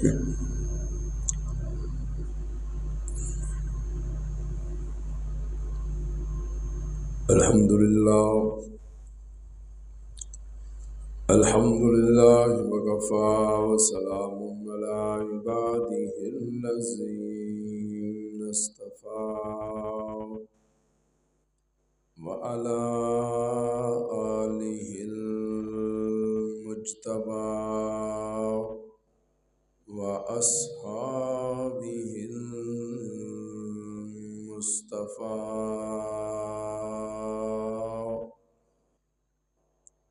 الحمد لله وكفى وسلام على عباده الذين اصطفى وعلى آله المجتبى وأصحابه المصطفى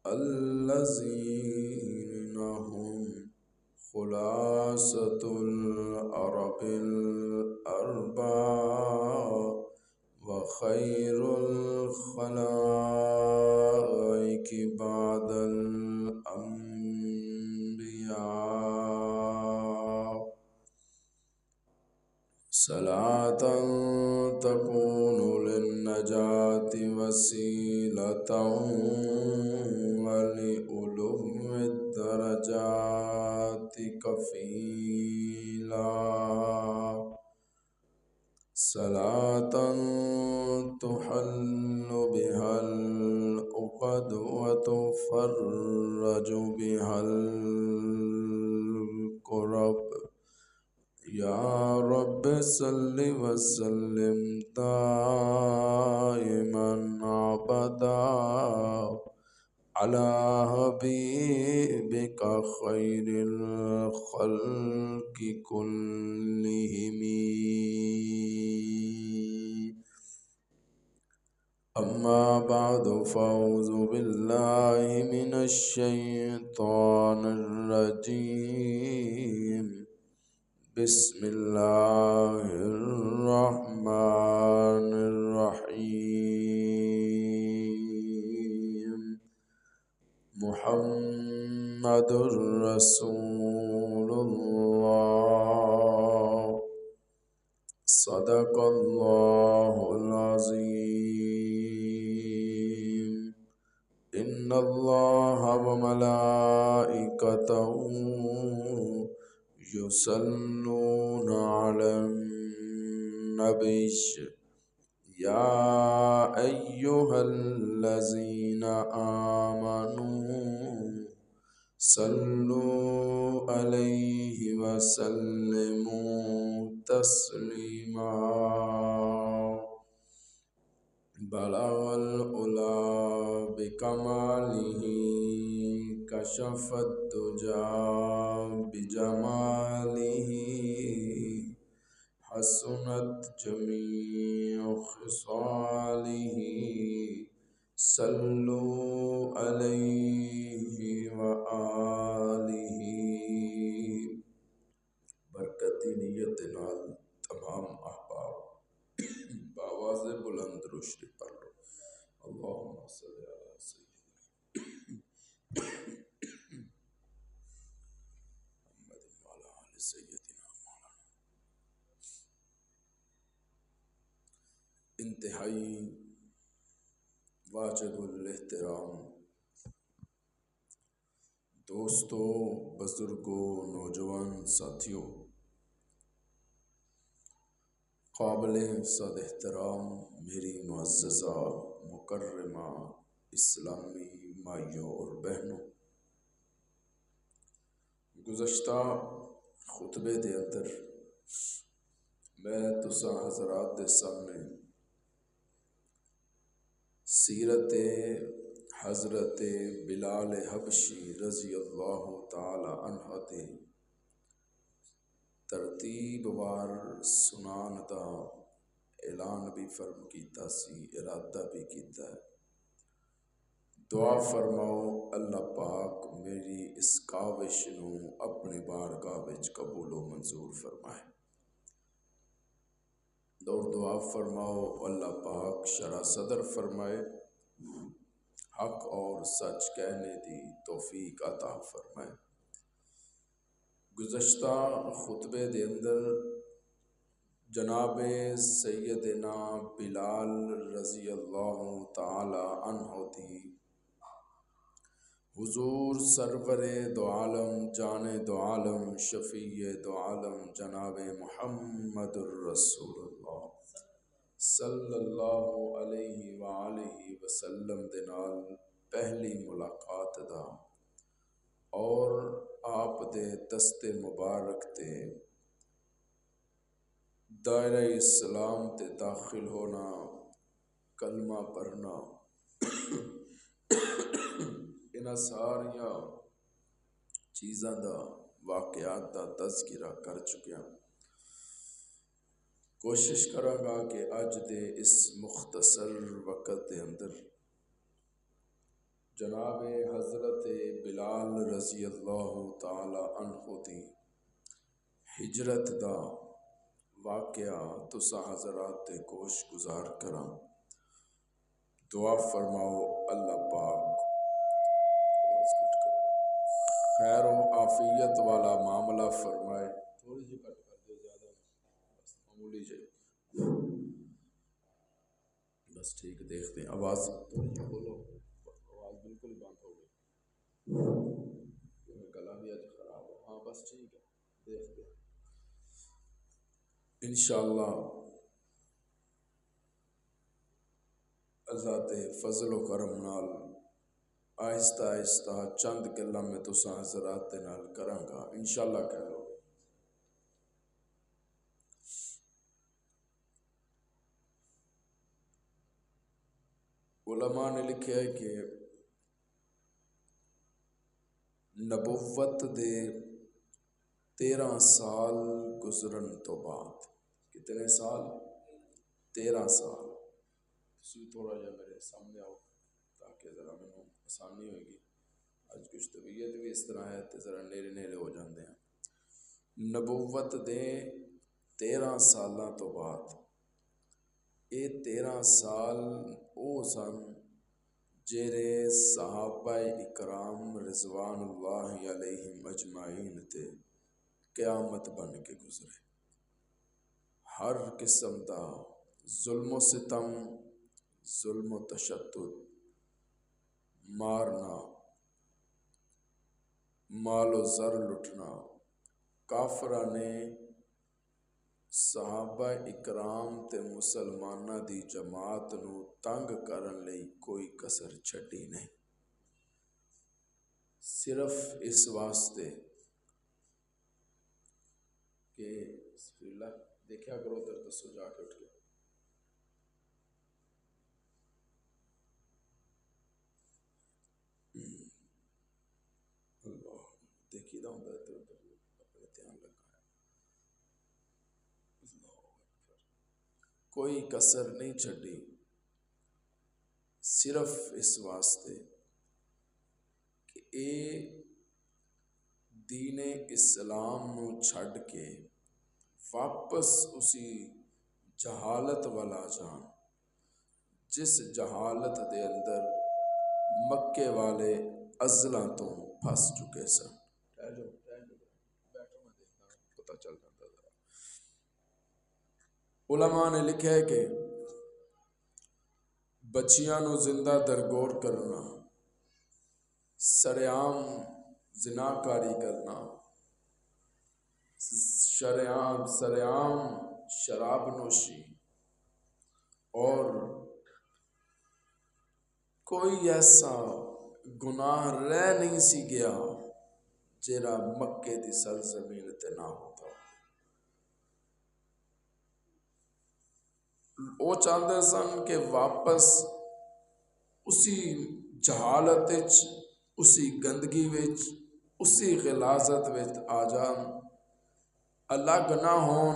الذين هم خلاصة العرب الأربعة وخير الخلائق بعد الأنبياء صلاة تكون للنجاة وسيلة ولعلو الدرجات كفيلا صلاة تحل بها العقد وتفرج بها الكرب يا رب صل وسلم دائما أبدا على حبيبك خير الخلق كلهم أما بعد فأعوذ بالله من الشيطان الرجيم بسم الله الرحمن الرحيم محمد رسول الله صدق الله العظيم إن الله وملائكته يصلون على النبي يا أيها الذين آمنوا صلوا عليه وسلموا تسليما بلغ العلا بكماله كشف الدجى بجماله حسنت جميع خصاله صلوا عليه وآله برکتی نیت نال تمام احباب بآواز بلند روشنی پڑھ لو اللہم صل علی سیدنا محمد وعلی آل سیدنا مولانا. انتہائی واجب الاحترام دوستو، بزرگوں، نوجوان ساتھیوں، قابل صد احترام میری معززہ مکرمہ اسلامی مائیوں اور بہنوں، گزشتہ خطبے دے اندر میں تساں حضرات دے سامنے سیرت حضرت بلال حبشی رضی اللہ تعالی عنہ دے ترتیب وار سنان دا اعلان بھی فرم کیتا سی، ارادہ بھی کیتا ہے. دعا فرماؤ اللہ پاک میری اس کاوش نو اپنی بارگاہ وچ قبول و منظور فرمائے. اور دعا فرماؤ اللہ پاک شرح صدر فرمائے، حق اور سچ کہنے دی توفیق عطا فرمائے. گزشتہ خطبے دے اندر جناب سیدنا بلال رضی اللہ تعالی عنہ دی حضور سرور دو عالم جان دو عالم شفیع دو عالم جناب محمد الرسول اللہ صلی اللہ علیہ وآلہ وسلم دے نال پہلی ملاقات دا اور آپ دے دست مبارک تے دائرہ اسلام تے داخل ہونا، کلمہ پڑھنا، انہاں ساریاں چیزاں دا واقعات دا تذکرہ کر چکیا۔ کوشش کراں گا کہ اج دے اس مختصر وقت دے اندر جناب حضرت بلال رضی اللہ تعالی عنہ دی ہجرت دا واقعہ تساں حضرات تے گوش گزار کراں۔ دعا فرماؤ اللہ پاک خیر و عافیت والا معاملہ فرمائے۔ تھوڑی جی کٹ کر دو، زیادہ بس معمولی جی، بس ٹھیک دیکھتے ہیں۔ آواز تھوڑی جی بولو، آواز بالکل بند ہو گئی کیونکہ گلا بھی آج خراب ہے۔ ہاں بس ٹھیک ہے، دیکھتے ہیں انشاءاللہ اللہ دے فضل و کرم نال آہستہ آہستہ چند گلاں میں تساں حضرات دے نال کراں گا انشاءاللہ۔ کہہ لو علماء نے لکھا ہے کہ نبوت دے 13 سال گزرن تو بعد، کتنے سال؟ 13 سال۔ تسی تھوڑا جا میرے سامنے آؤ تاکہ ذرا میں آسانی ہوئے گی، آج کچھ طبیعت بھی اس طرح ہے تو ذرا نیرے نیرے ہو جاندے ہیں۔ نبوت دے 13 سالاں تو بعد، یہ 13 سال او سن جیرے صحابہ اکرام رضوان اللہ علیہم اجمعین تے قیامت بن کے گزرے۔ ہر قسم دا ظلم و ستم، ظلم و تشدد، مارنا، مال و زر لٹنا، کافرہ نے صحابہ اکرام تے مسلمانہ دی جماعت نو تنگ کرن لئی کوئی کسر چھٹی نہیں، صرف اس واسطے کہ بسم اللہ دیکھا کرو در دسو جا کے اٹھ گیا۔ اللہ دیکھی دا ہوں ادھر ادھر اپنے دھیان لگا ہے۔ کوئی کسر نہیں چھڈی، صرف اس واسطے کہ اے دین اسلام نو چھڈ کے واپس اسی جہالت والا جان جس جہالت دے اندر مکے والے ازلاں تو پھنس چکے سن۔ پتہ چل جاتا ذرا۔ علماء نے لکھا ہے کہ بچیاں نو زندہ درگور کرنا، سرعام زناکاری کرنا، سرعام شراب نوشی، اور کوئی ایسا گناہ رہ نہیں سی گیا جیڑا مکے دی سرزمین تے نہ ہوتا۔ وہ چاہتے سن کہ واپس اسی جہالت وچ، اسی گندگی وچ، اسی غلاظت وچ آ جان، الگ نہ ہون،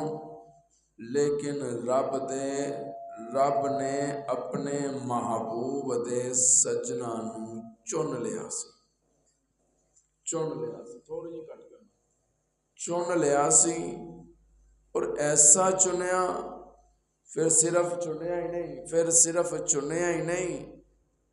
لیکن رب نے اپنے محبوب دے سجنا نو چن لیا سی، تھوڑی جی کٹ کرنا، چن لیا سی، اور ایسا چنیا، پھر صرف چنیا ہی نہیں،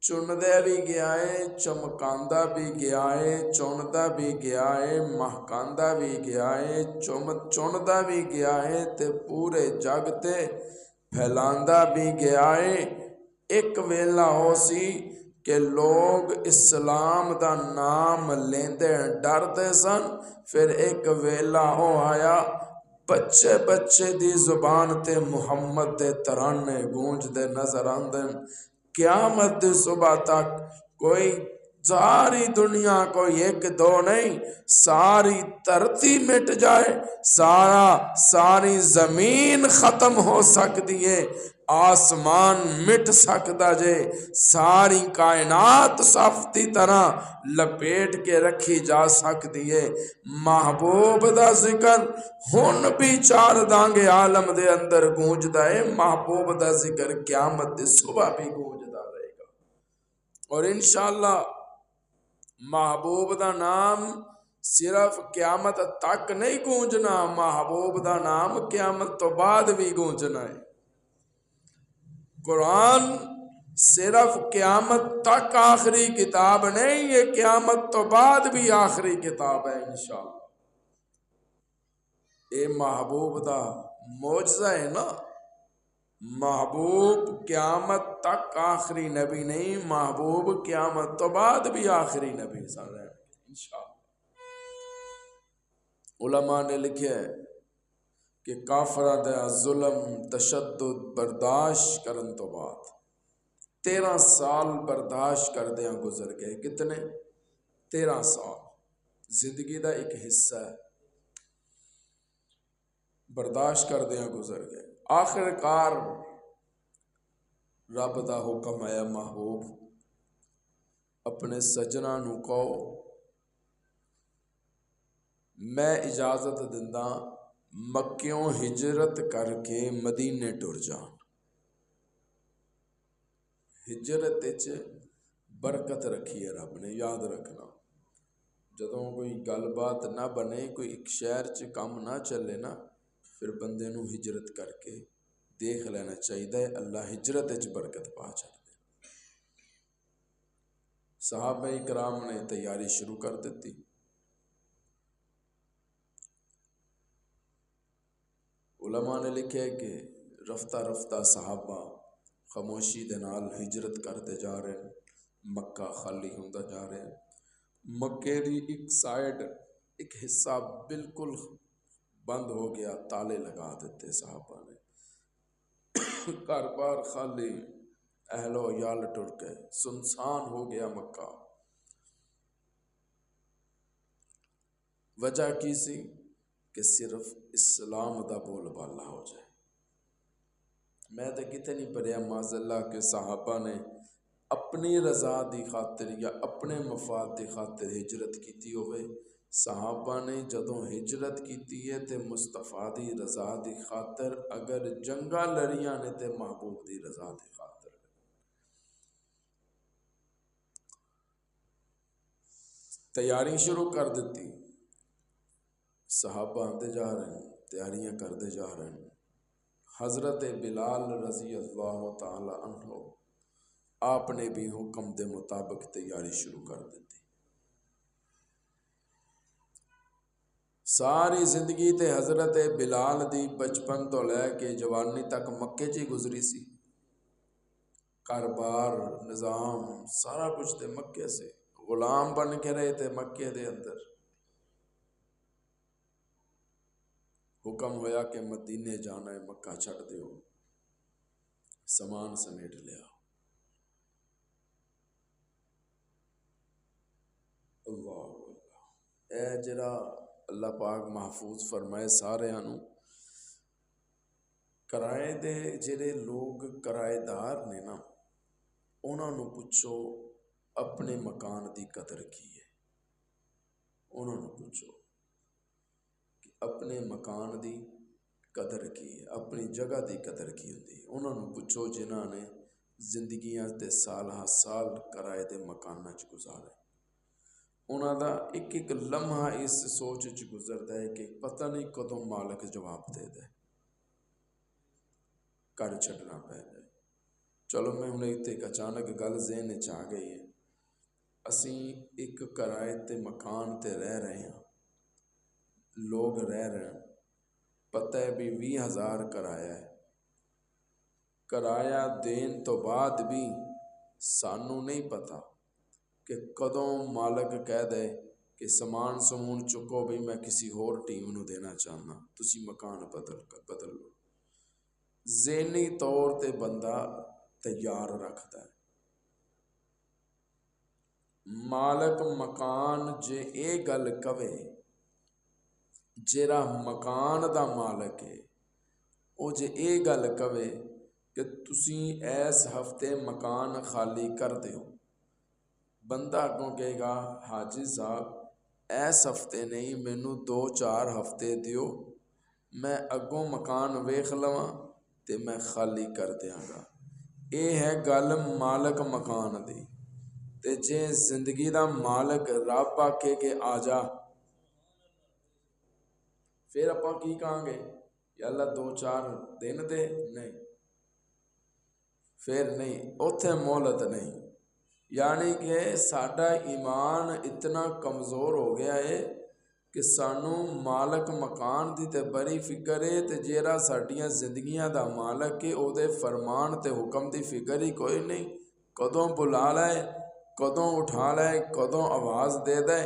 چندے بھی گیا ہے، چمکاندہ بھی گیا ہے، چندہ بھی گیا ہے، مہکاندہ بھی گیا ہے، چندہ بھی گیا ہے، تے پورے جگ تے پھیلاندہ بھی گیا ہے۔ ایک ویلا ہو سی کہ لوگ اسلام دا نام لیندے ڈردے سن، پھر ایک ویلا او آیا بچے بچے دی زبان تے محمد دے ترانے گونج دے نظر آندن۔ قیامت دی صبح تک کوئی ساری دنیا کوئی ایک دو نہیں، ساری دھرتی مٹ جائے، ساری زمین ختم ہو سکتی ہے، آسمان مٹ سکتا جے، ساری کائنات صفتی طرح لپیٹ کے رکھی جا سکتی ہے۔ محبوب دا ذکر ہن بھی چار دانگے عالم دے اندر گونجدا ہے، محبوب دا ذکر قیامت دی صبح بھی گونجدا رہے گا۔ اور انشاءاللہ محبوب دا نام صرف قیامت تک نہیں گونجنا، محبوب دا نام قیامت تو بعد بھی گونجنا ہے۔ قرآن صرف قیامت تک آخری کتاب نہیں، یہ قیامت تو بعد بھی آخری کتاب ہے انشاءاللہ۔ اے محبوب دا معجزہ ہے نا، محبوب قیامت تک آخری نبی نہیں، محبوب قیامت تو بعد بھی آخری نبی صلی اللہ علیہ وسلم انشاءاللہ۔ علماء نے لکھا ہے کہ کافرہ دا ظلم تشدد برداشت کرن تو بعد 13 سال برداشت کردیاں گزر گئے۔ کتنے؟ 13 سال زندگی دا ایک حصہ ہے، برداشت کردیاں گزر گئے۔ آخر کار رب دا حکم آیا، محبوب اپنے سجناں نو کہو میں اجازت دندا مکیوں ہجرت کر کے مدینے ٹر جان۔ ہجرت وچ برکت رکھی ہے رب نے، یاد رکھنا۔ جدوں کوئی گل بات نہ بنے، کوئی ایک شہر چ کام نہ چلے نا، پھر بندے نو ہجرت کر کے دیکھ لینا چاہیے، اللہ ہجرت وچ برکت پا چھڑ دے۔ صحابہ کرام نے تیاری شروع کر دیتی۔ علماء نے لکھے کہ رفتہ رفتہ صحابہ خاموشی دے نال ہجرت کرتے جا رہے ہیں، مکہ خالی ہوندا جا رہے ہیں۔ مکے دی ایک سائیڈ، ایک حصہ بالکل بند ہو گیا، تالے لگا دیتے صحابہ نے، گھر بار خالی، اہل و عیال ٹر گئے، سنسان ہو گیا مکہ۔ وجہ کی سی کہ صرف اسلام دا بول بالا ہو جائے۔ میں تو کتے نہیں پڑھیا معاذ اللہ کہ صحابہ نے اپنی رضا دی خاطر یا اپنے مفاد دی خاطر ہجرت کیتی ہوئے۔ صحابہ نے جدوں ہجرت کیتی ہے تے مصطفیٰ دی رضا دی خاطر، اگر جنگاں لڑیاں نے تے محبوب دی رضا دی خاطر۔ تیاری شروع کر دیتی، صحابہ آتے جا رہے ہیں، تیاریاں کرتے جا رہے ہیں۔ حضرت بلال رضی اللہ تعالی عنہ آپ نے بھی حکم دے مطابق تیاری شروع کر دیتی۔ ساری زندگی تے حضرت بلال دی بچپن تو لے کے جوانی تک مکے چی گزری سی، کاروبار نظام سارا کچھ تے مکے سے، غلام بن کے رہے تھے مکے دے اندر۔ حکم ہویا کہ مدینے جانا ہے، مکہ چھڑ دیو، سامان سمیٹ لیا۔ اللہ اے جڑا اللہ پاک محفوظ فرمائے سارے انو، کرائے دے جڑے لوگ کرائے دار نے نا، انہاں نو پوچھو اپنے مکان دی قدر کی ہے، انہاں نو پوچھو کہ اپنے مکان دی قدر کی ہے، اپنی جگہ دی قدر کی ہوندی ہے۔ انہاں نو پوچھو جنہاں نے زندگیاں تے سالہ سال کرائے دے مکاناں چ گزارے، انہاں دا ایک ایک لمحہ اس سوچ چ گزرتا ہے کہ پتہ نہیں کدوں مالک جواب دے دے، کر چھڈنا پے جائے۔ چلو میں ہن ایک اچانک گل ذہن چ آ گئی ہے، اسی ایک کرائے تے مکان تے رہ رہے ہیں، لوگ رہ رہے ہیں، پتہ ہے بھی 20,000 کرایہ ہے، کرایہ دین تو بعد بھی سانو نہیں پتا کہ کدوں مالک کہہ دے کہ سامان سمون چکو بھی میں کسی اور ٹیم نو دینا چاہنا، تسی مکان بدل لو۔ ذہنی طور تے بندہ تیار رکھتا ہے۔ مالک مکان جے اے گل کہے، جیڑا مکان دا مالک ہے او جے اے گل کہے کہ تسی ایس ہفتے مکان خالی کر دیو، بندہ اگوں کہے گا حاجی صاحب ایس ہفتے نہیں، مینوں 2-4 ہفتے دیو، میں اگوں مکان ویکھ لواں تے میں خالی کر دیاں گا۔ اے ہے گل مالک مکان دی۔ تے جے زندگی دا مالک رب آکھے کہ آ جا، پھر اپاں کی کہاں گے؟ یا اللہ 2-4 دن دے؟ نہیں، پھر نہیں، اوتھے مہلت نہیں۔ یعنی کہ ساڈا ایمان اتنا کمزور ہو گیا ہے کہ سانو مالک مکان دی تے بڑی فکر ہے، تے جیڑا ساڈیاں زندگیاں دا مالک ہے او دے فرمان تے حکم دی فکر ہی کوئی نہیں۔ کدوں بلا لائے، کدوں اٹھا لائے، کدوں آواز دے دے،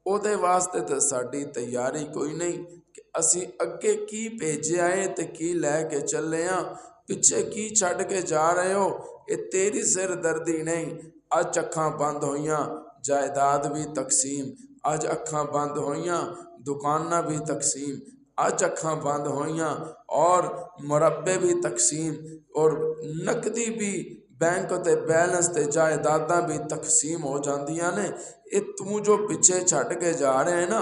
او دے واسطے تے ساڈی تیاری کوئی نہیں کہ اسی اگے کی بھیجیا ہے تے کی لے کے چلے ہاں، پیچھے کی چھڈ کے جا رہے ہو، اے تیری سر دردی نہیں۔ اج اکھاں بند ہوئیاں، جائیداد بھی تقسیم، اج اکھاں بند ہوئیاں، دکاناں بھی تقسیم، اج اکھاں بند ہوئیاں اور مربے بھی تقسیم، اور نقدی بھی بینک تے بیلنس تے جائیداداں بھی تقسیم ہو جاندیاں نے۔ اے تو جو پیچھے چھڈ کے جا رہے ہیں نا،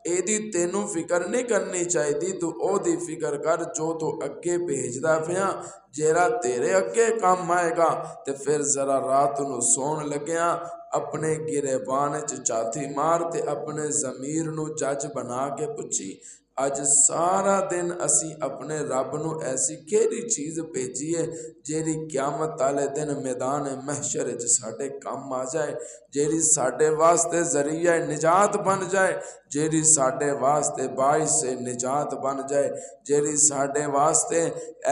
اے دی تینوں فکر نہیں کرنی چاہیے، تو او دی فکر کر جو تو اگے بھیجدا پیا، جیڑا تیرے اگے کام آئے گا۔ تے پھر ذرا رات نو سون لگیاں اپنے گریبان چ چاتی مار تے اپنے ضمیر نو جج بنا کے پچھی، اج سارا دن اسی اپنے رب نو ایسی کیڑی چیز بھیجی ہے جیڑی قیامت والے دن میدان محشر وچ ساڈے کام آ جائے، جیڑی ساڈے واسطے ذریعہ نجات بن جائے، جیڑی ساڈے واسطے باعث نجات بن جائے، جیڑی ساڈے واسطے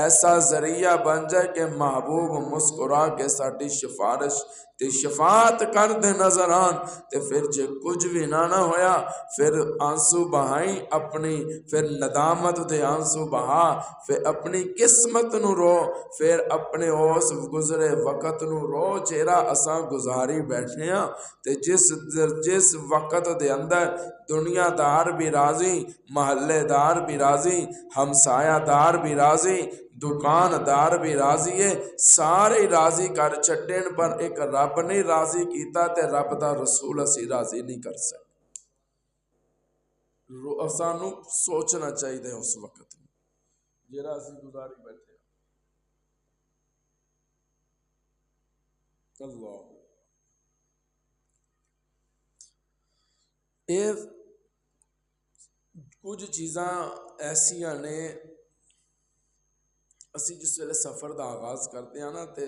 ایسا ذریعہ بن جائے کہ محبوب مسکرا کے ساڈی سفارش تے شفاعت کر دے نظر آن۔ تے پھر جے کچھ بھی نہ ہویا، پھر آنسو بہائی اپنی، پھر ندامت دے آنسو بہا، پھر اپنی قسمت نو رو، پھر اپنے اس گزرے وقت نو رو جیڑا اساں گزاری بیٹھے ہاں۔ تے جس وقت دے اندر دنیا دار بھی راضی، محلے دار بھی راضی، ہمسایہ دار بھی راضی، دکاندار بھی راضی ہے، سارے راضی کر چھڈن، پر ایک رب نے راضی کیتا تے رب دا رسول اسی راضی نہیں کر سکتے۔ سانو سوچنا چاہیے اس وقت جیڑا اسی گزاری بیٹھے۔ اللہ اے کچھ چیزاں ایسیاں نے، اسی جس ویلے سفر دا آغاز کرتے ہیں نا تے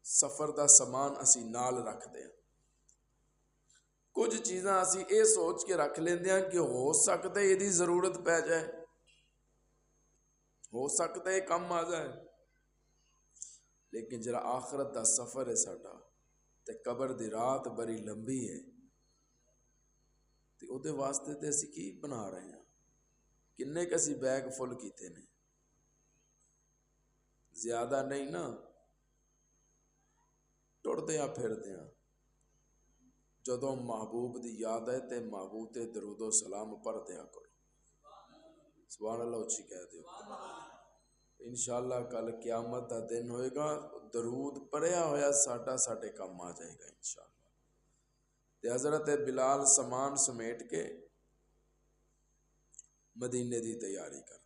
سفر دا سامان اسی نال رکھتے ہیں، کچھ چیزاں اسی اے سوچ کے رکھ لیندے ہیں کہ ہو سکتا ہے یہ دی ضرورت پہ جائے، ہو سکتا ہے کم آ جائے، لیکن جرا آخرت دا سفر ہے ساڈا تے قبر دی رات بڑی لمبی ہے، تے او دے واسطے تے اسی کی بنا رہے ہیں، کنے کسی بیگ فل کیتے نے، زیادہ نہیں نا، ٹردیاں پھردیاں، جدوں محبوب دی یاد ہے تے محبوب تے درود و سلام پڑھ دیا کرو، سبحان اللہ اچھی کہہ دیو، انشاءاللہ کل قیامت دا دن ہوئے گا، درود پڑھیا ہویا ساڈے کام آ جائے گا انشاءاللہ۔ تے حضرت بلال سامان سمیٹ کے مدینے دی تیاری کرتے،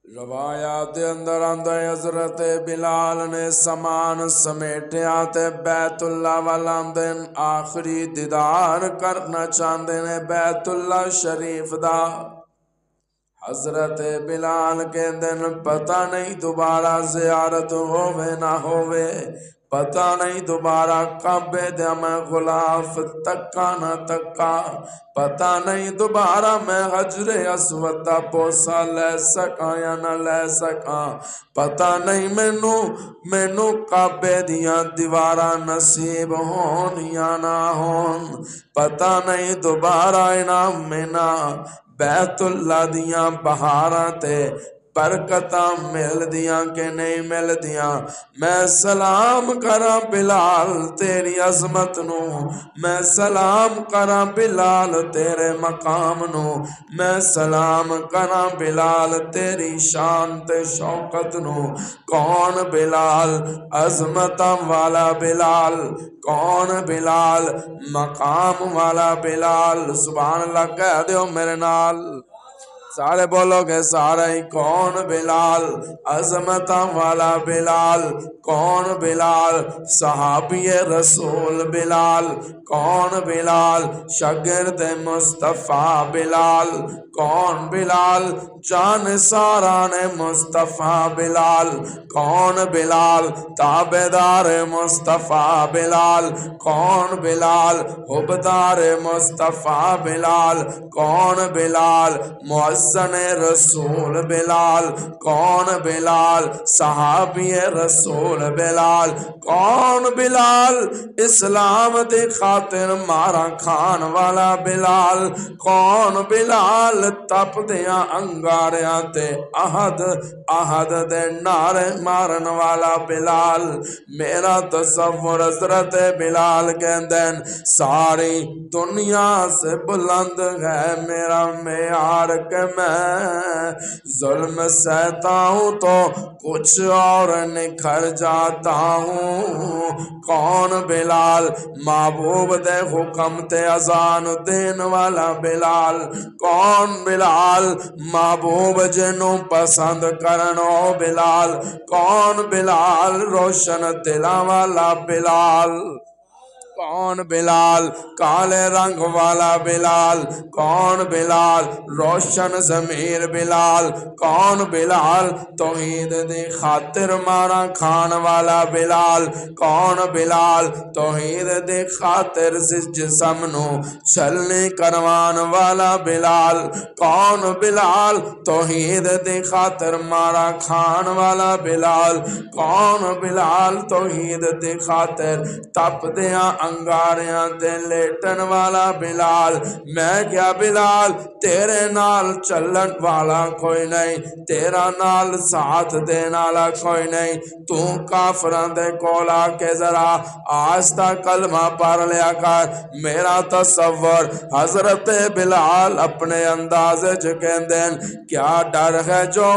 روایات اندر آندا ہے حضرت بلال نے سامان سمیٹیا تے بیت اللہ والا دن آخری دیدار کرنا چاہتے نے بیت اللہ شریف دا۔ حضرت بلال کے دن پتہ نہیں دوبارہ زیارت ہووے نہ ہووے، پتہ نہیں دوبارہ کعبے دے میں غلاف تکا نہ تکا، پتہ نہیں دوبارہ میں حجر اسود دا بوسا لے سکاں یا نہ لے سکاں، پتہ نہیں مینوں کعبے دیاں دیواراں نصیب ہون یا نہ ہون، پتہ نہیں دوبارہ انعام منا بیت اللہ دیاں بہاراں تے برکتاں مل دیاں کہ نہیں مل دیاں۔ میں سلام کراں بلال تیری عظمت نو، میں سلام کراں بلال تیرے مقام نو، میں سلام کراں بلال تیری شان تے شوکت نو۔ کون بلال؟ عظمتاں والا بلال، کون بلال؟ مقام والا بلال۔ سبحان اللہ کہہ دیو میرے نال، سارے بولو گے سارے ہی، کون بلال؟ عظمتاں والا بلال۔ کون بلال؟ صحابی رسول بلال۔ کون بلال؟ شاگرد مصطفیٰ بلال۔ کون بلال؟ جان ساران مصطفیٰ بلال۔ کون بلال؟ تابعدار مصطفیٰ بلال۔ کون بلال؟ حبدار مصطفیٰ بلال۔ کون بلال؟ مؤذن رسول بلال۔ کون بلال؟ صحابی رسول بلال۔ کون بلال؟ اسلام دی خاطر مارا کھان والا بلال۔ کون بلال؟ تپ دیاں انگاریاں تے احد دے نعرے مارن والا بلال۔ میرا تصور حضرت بلال کہندین ساری دنیا سے بلند ہے میرا معیار کہ میں ظلم سہتا ہوں تو کچھ اور نکھر جاتا ہوں۔ کون بلال؟ محبوب دے حکم تے اذان دین والا بلال۔ کون بلال؟ محبوب جنوں پسند کرنو بلال۔ کون بلال؟ روشن دلاں والا بلال۔ کون بلال؟ کالے رنگ والا بلال۔ کون بلال؟ روشن ضمیر بلال۔ کون بلال؟ توحید دی خاطر مارا کھان والا بلال۔ کون بلال؟ توحید دی خاطر جسم نو چھلنی کروان والا بلال۔ کون بلال؟ توحید دی خاطر مارا کھان والا بلال۔ کون بلال؟ توحید دی خاطر تپ دیاں انگاریاں تے لیٹن والا بلال۔ میں کیا بلال؟ تیرے نال چلن والا کوئی نہیں، تیرا نال ساتھ دین والا کوئی نہیں، تو کافران دے کولا کے ذرا آستہ کلمہ پڑھ لیا کر۔ میرا تصور حضرت بلال اپنے اندازے چکندین کیا ڈر ہے جو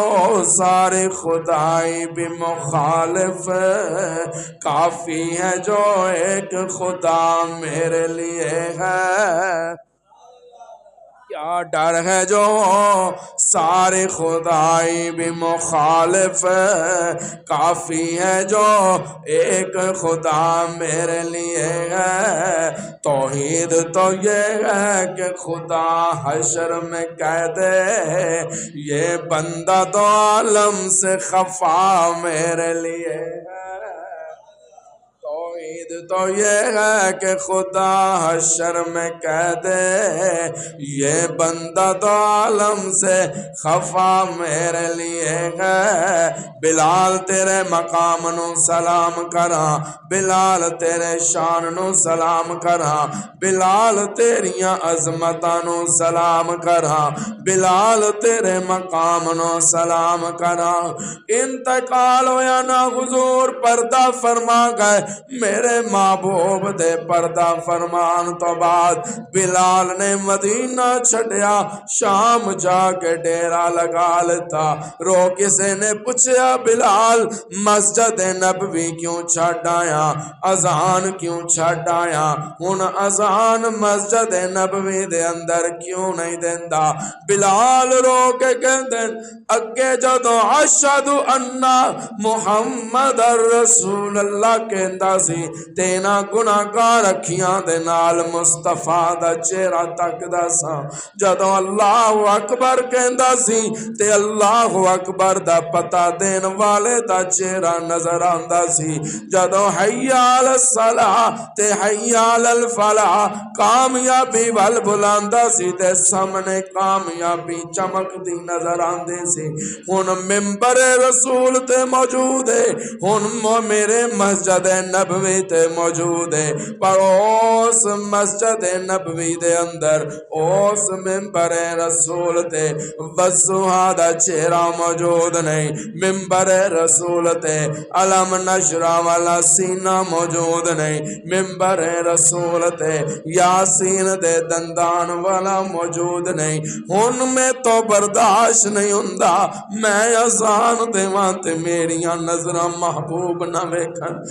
ساری خدائی بھی مخالف ہے، کافی ہے جو ایک خدا میرے لیے ہے۔ کیا ڈر ہے جو ساری خدائی بھی مخالف ہے، کافی ہے جو ایک خدا میرے لیے ہے۔ توحید تو یہ ہے کہ خدا حشر میں کہہ دے یہ بندہ تو عالم سے خفا میرے لیے ہے۔ توحید تو یہ ہے کہ خدا حشر میں کہہ دے یہ بندہ تو عالم سے خفا میرے لیے ہے۔ بلال تیرے مقام نو سلام کراں، بلال تیرے شان نو سلام کراں، بلال تیریاں عظمتاں نو سلام کراں، بلال تیرے مقام نو سلام کراں۔ انتقال ہویا نا حضور پردہ فرما گئے، میرے محبوب دے پردہ فرمان تو بعد بلال نے مدینہ چھڑیا، شام جا کے ڈیرا لگا لیتا۔ رو کسے نے پوچھا بلال مسجد نبوی کیوں چھڑ آیا، اذان کیوں چھڑ آیا، ہن اذان مسجد نبوی دے اندر کیوں نہیں دیندا؟ بلال رو کے کہندے اگے جدو اشہد ان محمد رسول اللہ کہندا سی سی تے انہاں گناہگار اکھیاں دے نال مصطفیٰ دا چہرہ تکدا سا جدوں اللہ اکبر کہندا سی تے اللہ اکبر دا پتہ دین والے دا چہرہ نظر آندا سی جدوں حی علی الصلاۃ تے حی علی الفلاح کامیابی ول بلاندا سی تے سامنے کامیابی چمکدی نظر آندی سی ہن ممبر رسول تے موجود ہے ہن میرے مسجد نبوی تے موجود ہے پر اس مسجد نبوی دے اندر اس ممبر رسول تے وضحا دا چہرہ موجود نہیں ممبر رسول تے علم نشرہ والا سینہ موجود نہیں ممبر رسول تے یاسین دے دندان والا موجود نہیں ہن میں تو برداشت نہیں ہوندا میں اذان دیواں تے میریاں نظراں محبوب نہ ویکھن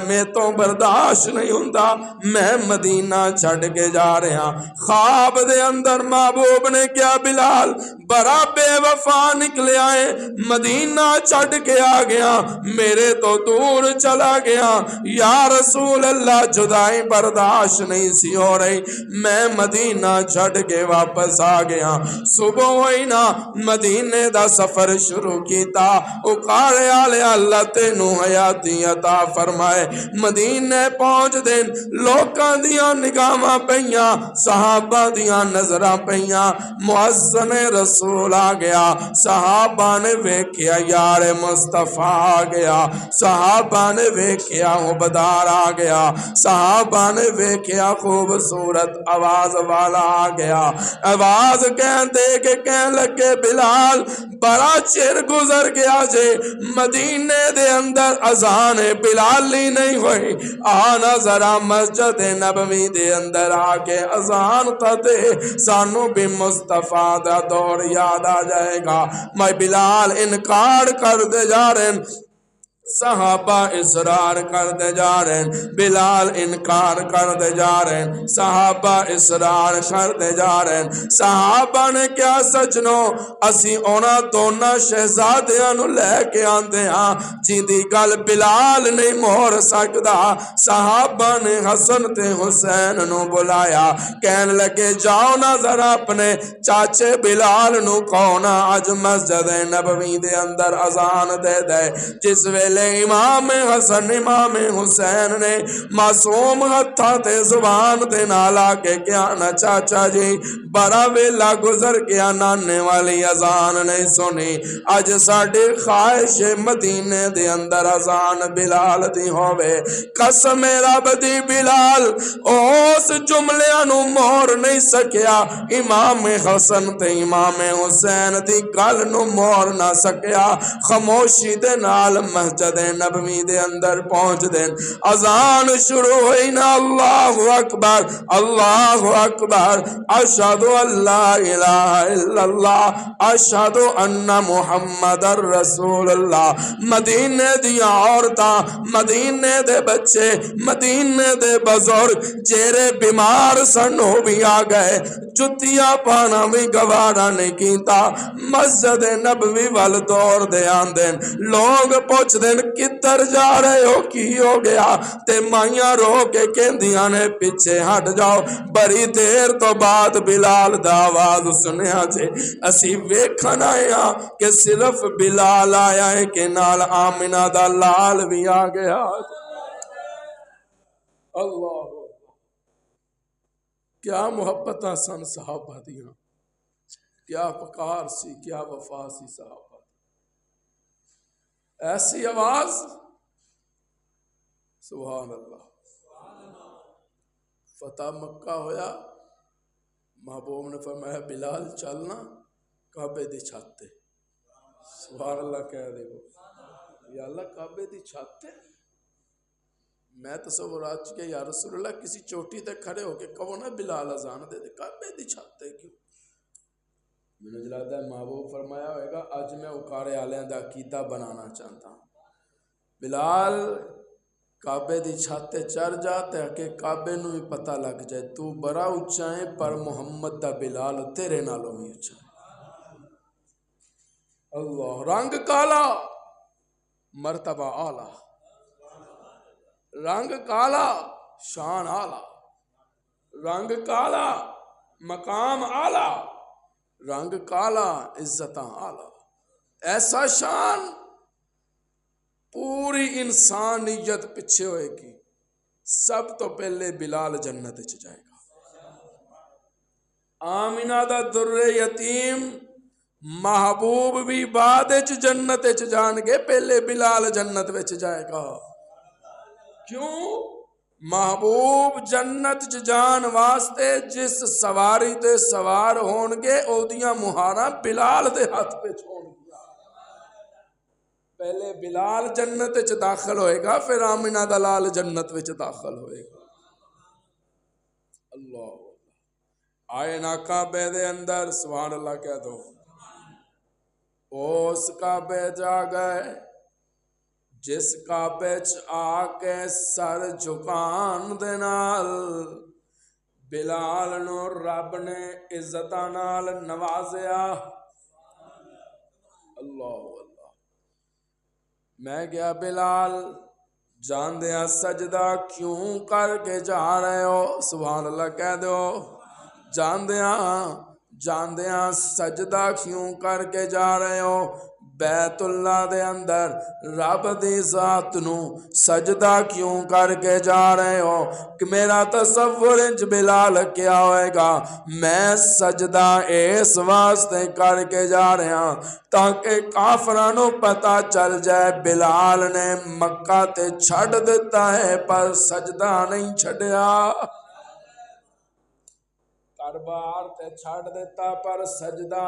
میں تو برداشت نہیں ہوندا میں مدینہ چھڈ کے جا رہا خواب دے اندر محبوب نے کیا بلال بڑا بے وفا نکلے آئے مدینہ چھڈ کے آ گیا میرے تو دور چلا گیا یا رسول اللہ جدائی برداشت نہیں سی ہو رہی میں مدینہ چھڈ کے واپس آ گیا صبح ہوئی نا مدینے دا سفر شروع کیتا اکاڑے آلے اللہ تینو حیاتی عطا فرمائے مدینے پہنچ دن لوکاں دیاں نگاہاں پئیاں صحابہ دیاں نظراں پئیاں مؤذن رسول آ گیا صحابہ نے ویکھیا یار مصطفیٰ آ گیا صحابہ نے ویکھیا عبدار آ گیا صحابہ نے ویکھیا خوبصورت آواز والا آ گیا آواز کہندے کہ کہن لگے بلال بڑا چر گزر گیا جے مدینے دے اندر اذان بلالی نہیں ہوئی آنا ذرا مسجد نبوی دے اندر آ کے اذان تا دے سانو بھی مصطفیٰ دا دور یاد آ جائے گا میں بلال انکار کر دے جا رہے ہیں صحابہ اصرار کر دے جا رہے ہیں بلال انکار کر دے جا رہے ہیں صحابہ اصرار کر دے جا رہے ہیں صحابہ نے کیا سجنو اسی اونا دونا شہزادیاں نو لے کے آندے ہاں جی دی گل بلال نہیں مہر سکدا صحابہ نے حسن تے حسین نو بلایا کہن لگے جاؤ نا ذرا اپنے چاچے بلال نو کونا اج مسجد نبوی دے اندر اذان دے دے جس ویلے امام حسن امام حسین نے معصوم ہتھا تے زبان تے نالا کے کیا نا چاچا جی بڑا ویلا گزر گیا نانے والی اذان نہیں سنی اج ساڈی خواہش مدینے دے اندر اذان بلال دی ہووے قسم رب دی بلال اس جملیاں نو مور نہیں سکیا امام حسن تے امام حسین دی گل نو مور نہ سکیا خاموشی دے نال مسجد نبوی دے اندر پہنچ دین اذان شروع ہوئی نا اللہ اکبر اشہد ان لا الہ الا اللہ اشہد ان محمد الرسول اللہ مدینے دیا عورتاں مدینے دے بچے مدینے دے بزرگ جیرے بیمار سن ہو بھی آ گئے جتیاں پانا بھی گوارا نہیں کیتا مسجد نبوی وال دور دے آندین لوگ پوچھ دین کدھر جا رہے ہو کی ہو گیا تے مائیاں رو کے کہندیاں نے پیچھے ہٹ جاؤ بڑی دیر تو بعد بلال دا آواز سنیا جے اسی ویکھن آیا کہ صرف بلال آیا ہے کہ نال آمنہ دا لال بھی آ گیا اللہ کیا محبتاں سن صحابہ دیاں کیا وقار سی کیا وفا سی صحابہ ایسی آواز سبحان اللہ فتح مکہ ہویا محبوب نے فرمایا بلال چلنا کعبے دی چھت تے سبحان اللہ کہہ دے گو یا اللہ کعبے دی چھت تے میں تصورات کہ یا رسول اللہ کسی چوٹی تے کھڑے ہو کے کہو نا بلال اذان دے دے کعبے دی چھت تے کیوں میں نے جلاتا ہے محبوب فرمایا ہوئے گا آج میں اکارے آلیاں دا عقیدہ بنانا چاہتا ہوں بلال کعبے دی چھاتے چڑھ جاتے کہ کعبے نو ہی پتہ لگ جائے تو بڑا اچھا ہے پر محمد دا بلال تیرے نالوں ہی اچھا ہے اللہ رنگ کالا مرتبہ آلہ رنگ کالا شان آلہ، رنگ کالا مقام آلہ، رنگ کالا عزتاں آلہ، ایسا شان پوری انسانیت پیچھے ہوئے گی۔ سب تو پہلے بلال جنت وچ جائے گا۔ آمینہ دا در یتیم محبوب بھی بعد وچ جنت وچ جان گے، پہلے بلال جنت وچ جائے گا۔ کیوں؟ محبوب جنت چ جان واسطے جس سواری تے سوار ہون گے اودیاں مہاراں بلال دے ہاتھ وچ ہون گیا۔ پہلے بلال جنت وچ داخل ہوئے گا، پھر آمنہ دا لال جنت وچ داخل ہوئے گا۔ اللہ آئے نا کعبے دے اندر، سبحان اللہ کہہ دو، اس کعبے جا گئے جس کعبے چ آ کے سر جھکان دے نال بلال نو رب نے عزتاں نال نوازیا۔ اللہ اللہ، میں گیا بلال جاندیا سجدہ کیوں کر کے جا رہے ہو؟ سبحان اللہ کہہ دو، جاندیاں سجدہ کیوں کر کے جا رہے ہو؟ بیت اللہ دے اندر رب دی ذات نو سجدہ کیوں کر کے جا رہے ہو؟ کہ میرا تصور انج بلال کیا ہوئے گا، میں سجدہ اس واسطے کر کے جا رہا ہوں تاکہ کافراں نو پتہ چل جائے بلال نے مکہ تے چھڑ دیتا ہے پر سجدہ نہیں چھڑیا، دربار تے چھڑ دیتا پر سجدہ۔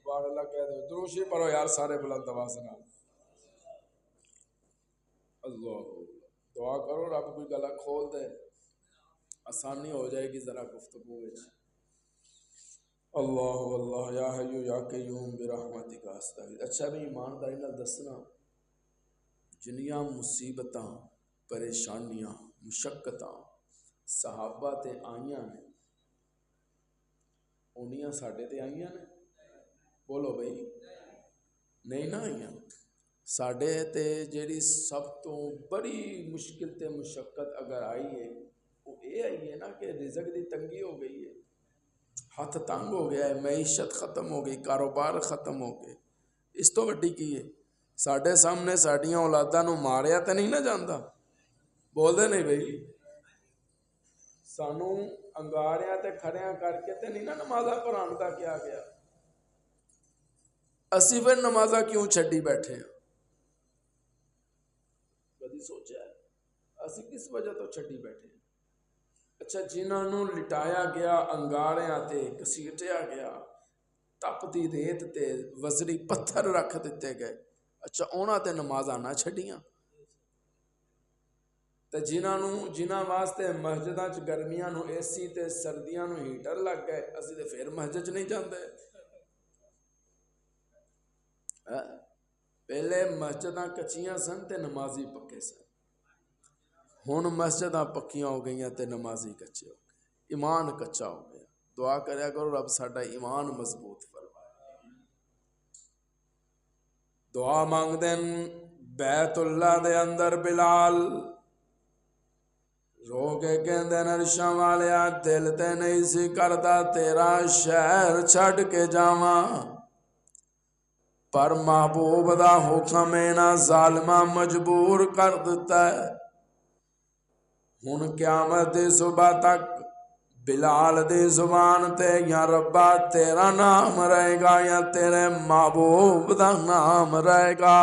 سبحان اللہ کہہ دو، دروشی پڑھو یار سارے بلند آواز نال۔ اللہ دعا کرو رب کوئی گلا کھول دے، آسانی ہو جائے گی ذرا گفتگو وچ۔ اللہ اللہ یا حی یا قیوم برحمتک استغیث۔ اچھا بھی ایمانداری نال دسنا، جنیاں مصیبتاں پریشانیاں مشقتاں صحابہ تے آئیاں نے، انیاں ساڈے تے آئیاں نے؟ بولو بھئی، نہیں نہ آئیاں؟ ساڈے تے جیڑی سب تو بڑی مشکل تے مشقت اگر آئی ہے وہ یہ آئی ہے نا کہ رزق دی تنگی ہو گئی ہے، ہاتھ تنگ ہو گیا ہے، معیشت ختم ہو گئی، کاروبار ختم ہو گئے۔ اس تو وڈی کی ہے؟ ساڈے سامنے ساڈیاں اولاداں نو ماریا تے نہیں نہ جاندا، بول دے نہیں بھئی، سانو انگاریاں تے کھڑیاں کر کے تے نہیں نہ نمازاں قرآن دا کیا گیا، اسی پھر نمازاں کیوں چھڈی بیٹھے ہیں؟ کدی سوچا ہے اسی کس وجہ تو چھڈی بیٹھے ہیں؟ اچھا جنہاں نو لٹایا گیا انگاریاں تے کسیٹیا گیا، تپتی ریت تے وزری پتھر رکھ دیتے گئے، اچھا انہاں تے نمازاں نہ چھڈیاں؟ تے جنہاں واسطے مسجداں چ گرمیاں نو اے سی تے سردیاں نو ہیٹر لگ گئے، اسی تے پھر مسجد چ نہیں جاندے۔ پہلے مسجداں کچیاں سن تے نمازی پکے سن، ہن مسجداں پکیاں ہو گئیاں تے نمازی کچے ہو گئے، ایمان کچا ہو گیا۔ دعا کریا کرو رب ساڈا ایمان مضبوط فرمائے۔ دعا مانگ دین بیت اللہ دے اندر بلال رو کے کہندے نرشاں والیا دل تے نہیں سی کردا تیرا شہر چھڈ کے جاواں، پر محبوب دا حکم اینا ظالمہ مجبور کر دیتا ہے۔ ہن قیامت دی صبح تک بلال دی زبان تے یا ربا تیرا نام رہے گا یا تیرے محبوب دا نام رہے گا۔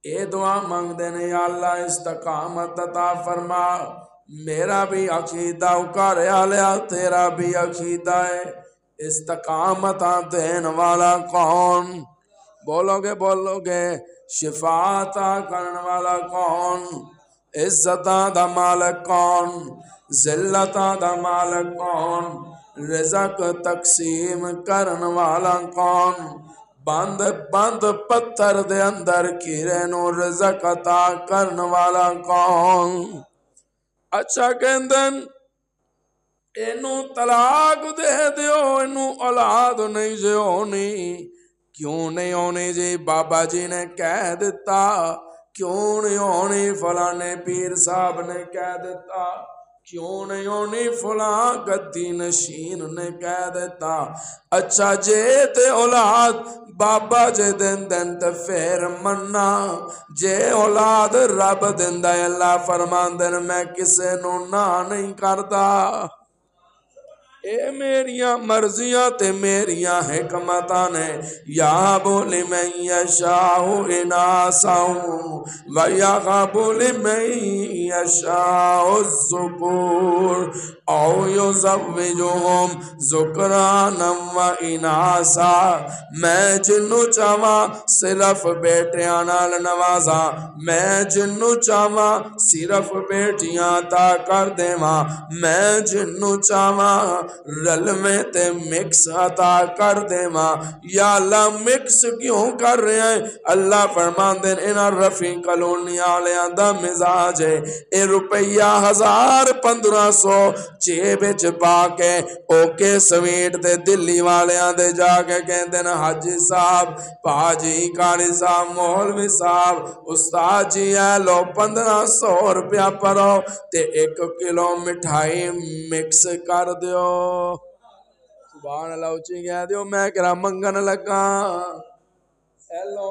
اے دعا مانگ دینے یا اللہ استقامت عطا فرما، میرا بھی عقیدہ اکاریا لیا تیرا بھی عقیدہ ہے، استقامت دین والا کون؟ بولو گے شفا عطا کرن والا کون؟ عزتاں دا مالک کون؟ ذلتاں دا مالک کون؟ رزق تقسیم کرن والا کون؟ بند پتھر دے اندر کیرے نو رزق عطا کرن والا کون؟ اچھا کہندن اینو طلاق دے دیو، اینو اولاد نہیں جے ہونی، کیوں نہیں ہونی جی؟ بابا جی نے کہہ دیتا کیوں نہیں ہونی فلانے پیر صاحب نے کہہ دیتا، کیوں نہیں ہونی فلاں گدی نشین نے کہہ دیتا۔ اچھا جے تے اولاد بابا جے دن دن تے پھر مننا، جے اولاد رب دن دا اللہ فرمان دن میں کسے نو نہ نہیں کرتا۔ اے میریاں مرضیاں تے میریاں حکمتاں نے، یا بولی میں یشاء اناسا و یا بولی میں یشاء الذکور او یزوجہم ذکرانا و اناسا۔ میں جنو چاہواں صرف بیٹیاں نال نوازاں، میں جنو چاہواں صرف بیٹیاں عطا کر دیواں، میں جنو چاہواں رلویں تے مکس عطا کر دیواں۔ یا اللہ مکس کیوں کر رہے ہیں؟ اللہ فرمان دیں انہاں رفیع کالونی آلیاں دا مزاج ہے، اے روپیہ 1500 جیب وچ پا کے اوکے سویٹ دے دلی والیاں دے جا کے کہندے نا حاجی صاحب، پاجی، قاری صاحب، مولوی صاحب، استاد جی اے لو 1500 روپیہ پرو تے 1 کلو مٹھائی مکس کر دیو۔ سبحان اللہ اچھی کہہ دیو، میں کرا منگن لگا، اے لو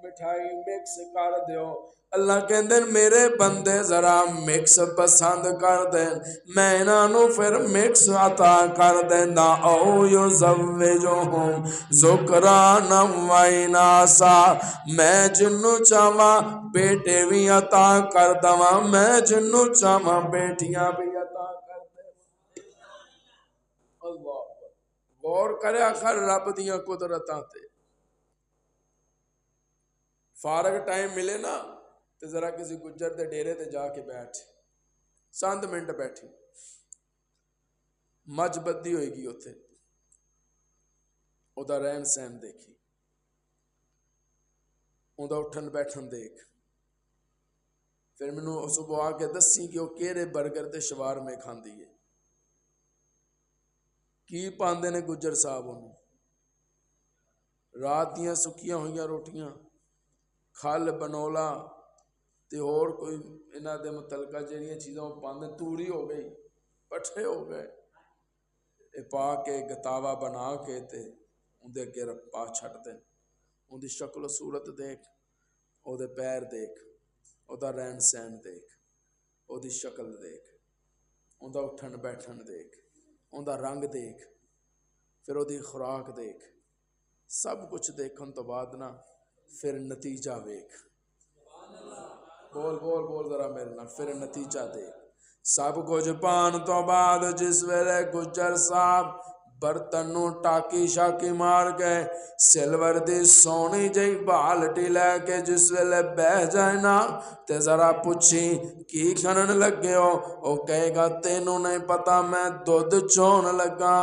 مٹھائی مکس کر دیو۔ اللہ کہندے میرے بندے ذرا مکس پسند کر دیں، میں انہوں پھر مکس عطا کر دینا۔ او یزوجہم ذکرانا و اناسا، میں جنوں چاہواں بیٹے بھی عطا کر دواں، میں جنوں چاہواں بیٹیاں بھی عطا کر دواں۔ اللہ غور کرے آخر رب دیاں قدرتاں تے۔ فارغ ٹائم ملے نا تو ذرا کسی گجر دے ڈیرے تے جا کے بیٹھ، چند منٹ بیٹھی، مجھ بدی ہوئے گی اتھے، او دا رہن سہن دیکھی، او دا اٹھن بیٹھن دیکھ، پھر منو صبح آ کے دسی کہ وہ کیرے برگر تے شوار میں کھان دیئے، کی پاندے نے گجر صاحب انہوں، رات دیاں سکیاں ہوئیاں روٹیاں، کھال بنولا تے اور کوئی انہاں دے متعلقہ جہاں چیزوں پاندے، توری ہو گئی، پٹھے ہو گئے، اے پا کے گتاوا بنا کے تے ان دے اگے پا چھٹ دیں، ان دی شکل و صورت دیکھ، او دے پیر دیکھ، او دا رہن سہن دیکھ، او دی شکل دیکھ، ان دا اٹھن بیٹھن دیکھ، ان دا رنگ دیکھ، پھر او دی خوراک دیکھ، سب کچھ دیکھن تو بعد نا پھر نتیجہ ویکھ، بول بول بول ذرا میرے نا، پھر نتیجہ دیکھ۔ سب کچھ پان تو بعد جس ویلے گجر صاحب برتن نو ٹاکی شاکی مار گئے، سلور دی سونی جئی بالٹی لے کے جس ویلے بہ جائے نا تے ذرا پوچھی کی کھنن لگے ہو، او کہے گا تینوں نہیں پتا میں دودھ چون لگا۔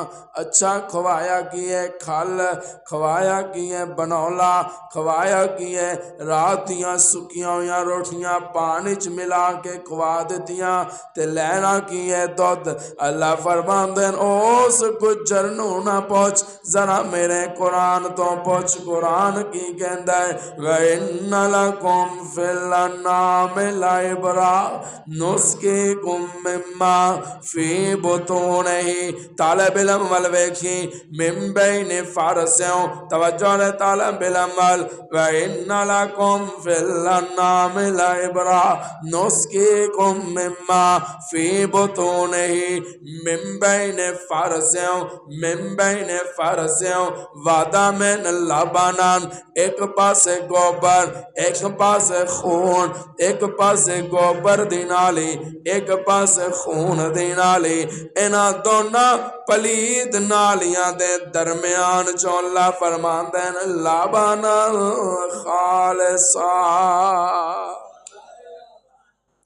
اچھا کھوایا کی ہے کھال، کھوایا کی ہے بنولا، کھوایا کی ہے رات دیاں سکیاں ہویاں روٹیاں پانی چ ملا کے کھوا دیتیاں تے لینا کی ہے دودھ۔ اللہ فرمان دین اوس گجر نو نہ پہنچ، ذرا میرے قرآن تو پہنچ، قرآن کی کہندہ ہے وَإِنَّ لَكُمْ فِي الْأَنْعَامِ لَعِبْرَةً نُسْقِيكُم مِّمَّا فِي بُطُونِهِ۔ طالب علم والویکھی من بین فارسیوں توجہ لے طالب علم وال وَإِنَّ لَكُمْ فِي الْأَنْعَامِ لَعِبْرَةً نُسْقِيكُم مِّمَّا فِي بُطُونِهِ من بین فارسیوں، من بین فارسیوں وعدہ من لبنان، ایک پاس گوبر ایک پاس خون، ایک پاس گوبر دی نالی ایک پاس خون دی نالی، انہاں دونا پلید نالیاں دے درمیان چوں اللہ فرمان دین لبنان خالصا۔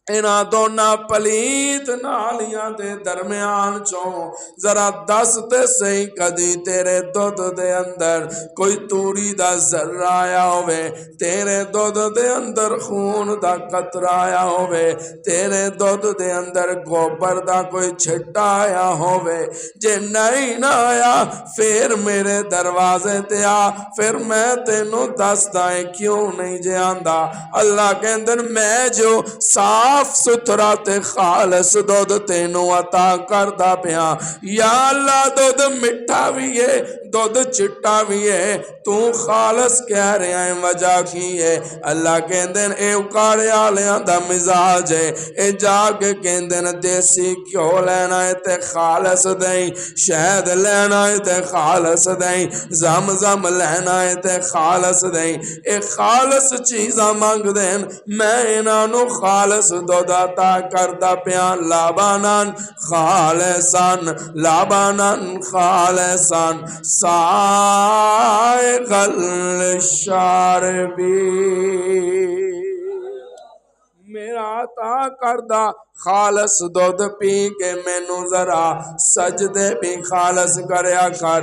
انہاں دونوں پلیت نالیاں دے درمیان چوں ذرا دس تے صحیح کدی تیرے دودھ دے اندر کوئی توری دا ذرہ آیا ہوئے، تیرے دودھ دے اندر خون دا قطرہ آیا ہوئے، تیرے دودھ دے اندر گوبر دا کوئی چھٹا آیا ہوئے، جے نہیں نہ آیا پھر میرے دروازے تے آ، پھر میں تینوں دستا ہے کیوں نہیں جے آندا۔ اللہ کے اندر میں جو صاف ستھرا تے خالص دودھ تینوں عطا کردہ پیاں، یا اللہ دودھ مٹھا بھی ہے دودھ چٹا بھی ہے، تو خالص کہہ رہے ہیں وجہ کی ہے۔ اللہ کے اندر اے اکاڑے آلیاں دا مزاج ہے، اے جاگ کے اندر دیسی کیوں لینا ہے تے خالص دیں، شہد لینا ہے تے خالص دیں، زمزم لینا ہے تے خالص دیں، اے خالص چیزاں مانگ دیں، میں انہوں خالص دودھ عطا کردہ پیان لابانان خالصان لابانان خالصان سائغ الشاربی، میرا عطا کردہ خالص دودھ پی کے مینوں ذرا سجدے بھی خالص کریا کر،